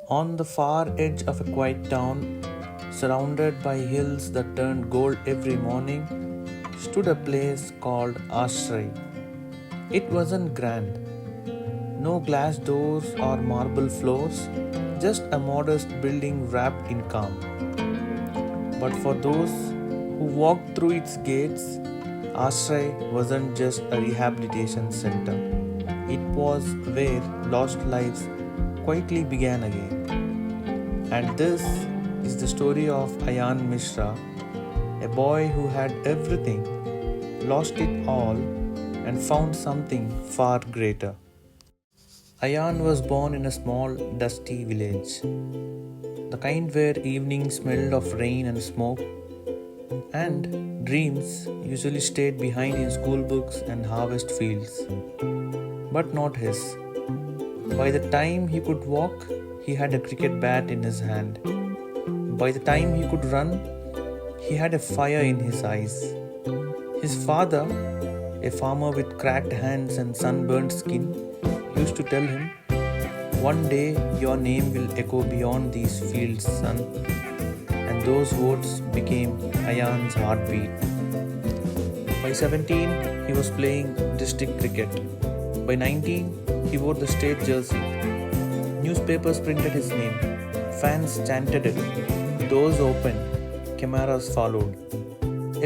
On the far edge of a quiet town, surrounded by hills that turned gold every morning, stood a place called Ashray. It wasn't grand, no glass doors or marble floors, just a modest building wrapped in calm. But for those who walked through its gates, Ashray wasn't just a rehabilitation center. It was where lost lives quietly began again. And this is the story of Ayaan Mishra, a boy who had everything, lost it all, and found something far greater. Ayaan was born in a small, dusty village, the kind where evenings smelled of rain and smoke, and dreams usually stayed behind in school books and harvest fields. But not his. By the time he could walk, he had a cricket bat in his hand. By the time he could run, he had a fire in his eyes. His father, a farmer with cracked hands and sunburned skin, used to tell him, "One day your name will echo beyond these fields, son." And those words became Ayaan's heartbeat. By 17, he was playing district cricket. By 19, he wore the state jersey. Newspapers printed his name. Fans chanted it. Doors opened. Cameras followed.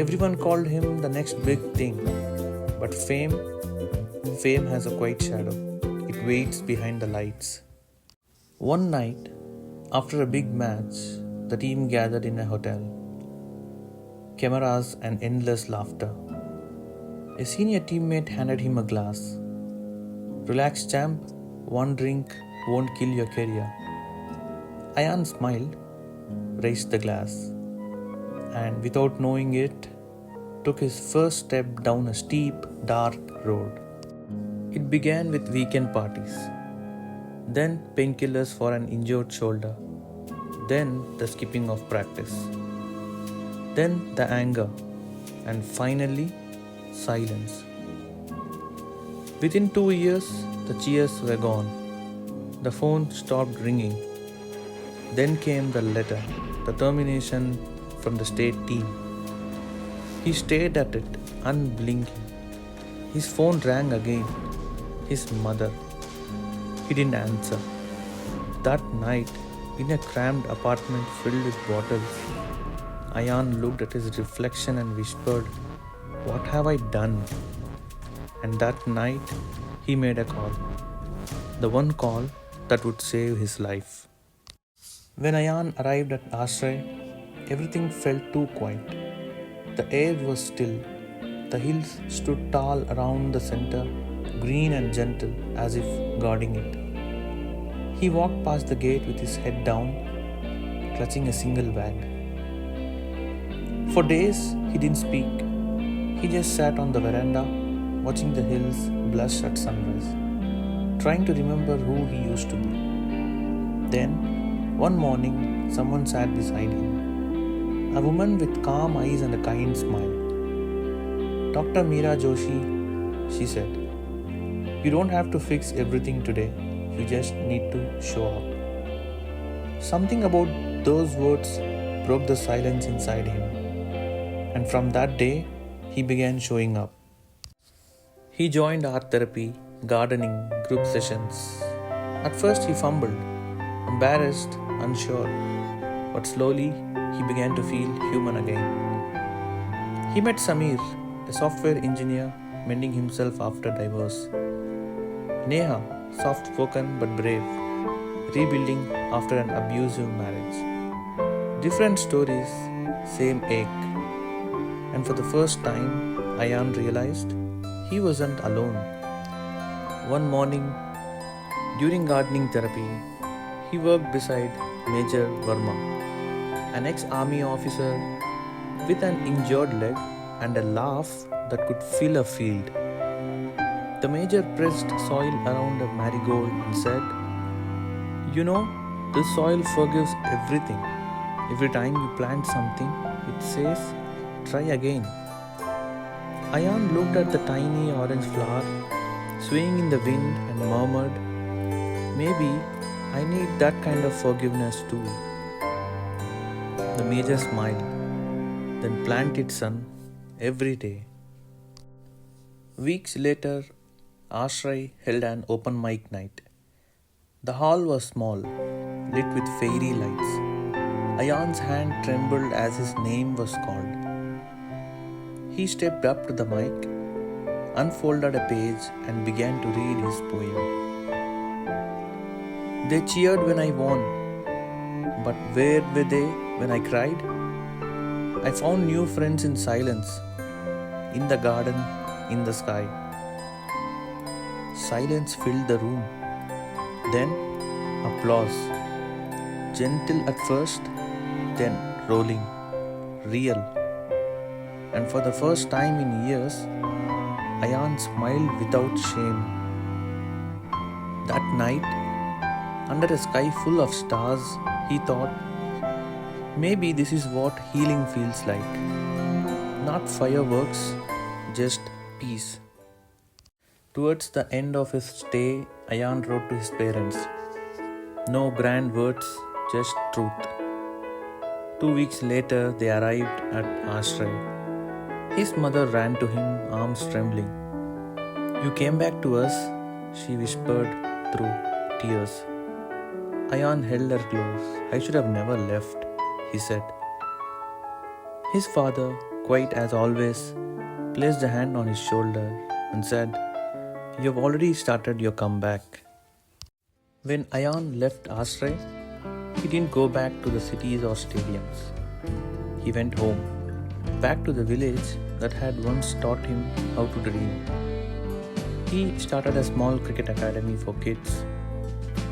Everyone called him the next big thing. But fame has a quiet shadow. It waits behind the lights. One night, after a big match, the team gathered in a hotel. Cameras and endless laughter. A senior teammate handed him a glass. "Relax, champ. One drink won't kill your career." Ayaan smiled, raised the glass, and without knowing it, took his first step down a steep, dark road. It began with weekend parties, then painkillers for an injured shoulder, then the skipping of practice, then the anger, and finally, silence. Within 2 years, the cheers were gone. The phone stopped ringing. Then came the letter, the termination from the state team. He stared at it, unblinking. His phone rang again. His mother. He didn't answer. That night, in a cramped apartment filled with bottles, Ayaan looked at his reflection and whispered, "What have I done?" And that night, he made a call. The one call that would save his life. When Ayaan arrived at Ashray, everything felt too quiet. The air was still. The hills stood tall around the center, green and gentle, as if guarding it. He walked past the gate with his head down, clutching a single bag. For days, he didn't speak. He just sat on the veranda, watching the hills blush at sunrise, trying to remember who he used to be. Then, one morning, someone sat beside him. A woman with calm eyes and a kind smile. "Dr. Meera Joshi," she said, "you don't have to fix everything today. You just need to show up." Something about those words broke the silence inside him. And from that day, he began showing up. He joined art therapy, gardening, group sessions. At first, he fumbled, embarrassed, unsure. But slowly, he began to feel human again. He met Samir, a software engineer mending himself after divorce. Neha, soft-spoken but brave, rebuilding after an abusive marriage. Different stories, same ache. And for the first time, Ayaan realized he wasn't alone. One morning, during gardening therapy, he worked beside Major Verma, an ex-army officer with an injured leg and a laugh that could fill a field. The major pressed soil around a marigold and said, "You know, this soil forgives everything. Every time you plant something, it says, 'Try again.'" Ayaan looked at the tiny orange flower swaying in the wind and murmured, "Maybe I need that kind of forgiveness too. The major smiled, then planted sun every day. Weeks later, Ashray held an open mic night. The hall was small, lit with fairy lights. Ayaan's hand trembled as his name was called. He stepped up to the mic, unfolded a page, and began to read his poem. They cheered when I won, but where were they when I cried? I found new friends in silence, in the garden, in the sky. Silence filled the room. Then applause, gentle at first, then rolling, real. And for the first time in years, Ayaan smiled without shame. That night, under a sky full of stars, he thought, maybe this is what healing feels like. Not fireworks, just peace. Towards the end of his stay, Ayaan wrote to his parents. No grand words, just truth. 2 weeks later, they arrived at Ashray. His mother ran to him, arms trembling. You came back to us, she whispered through tears. Ayaan held her close. I should have never left, he said. His father, quiet as always, placed a hand on his shoulder and said, You have already started your comeback. When Ayaan left Ashray, he didn't go back to the cities or stadiums. He went home, back to the village that had once taught him how to dream. He started a small cricket academy for kids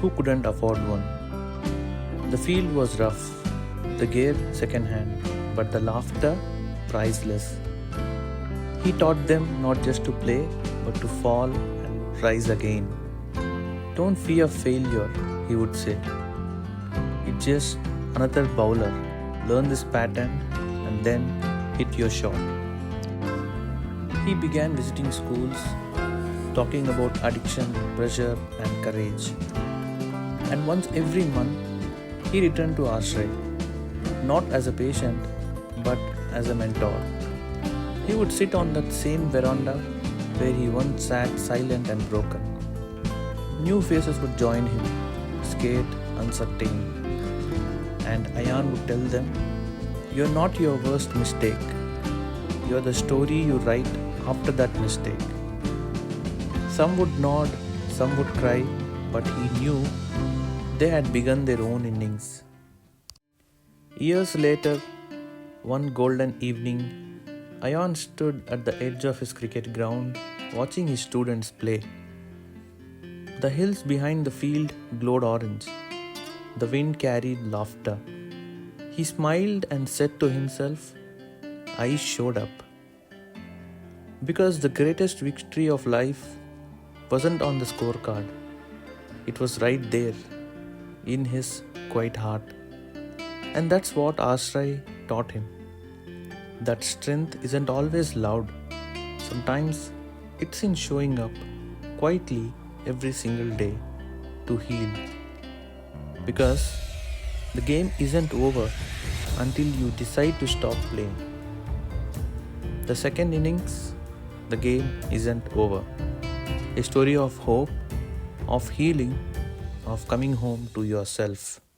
who couldn't afford one. The field was rough, the gear second-hand, but the laughter priceless. He taught them not just to play, but to fall and rise again. Don't fear failure, he would say. It's just another bowler. Learn this pattern and then hit your shot. He began visiting schools, talking about addiction, pressure, and courage. And once every month, he returned to Ashray, not as a patient, but as a mentor. He would sit on that same veranda where he once sat silent and broken. New faces would join him, scared, uncertain. And Ayaan would tell them, You're not your worst mistake. You're the story you write after that mistake. Some would nod, some would cry, but he knew they had begun their own innings. Years later, one golden evening, Ayaan stood at the edge of his cricket ground, watching his students play. The hills behind the field glowed orange. The wind carried laughter. He smiled and said to himself, I showed up. Because the greatest victory of life wasn't on the scorecard. It was right there, in his quiet heart. And that's what Ashray taught him. That strength isn't always loud. Sometimes it's in showing up quietly every single day to heal. Because the game isn't over until you decide to stop playing. The second innings, the game isn't over. A story of hope, of healing, of coming home to yourself.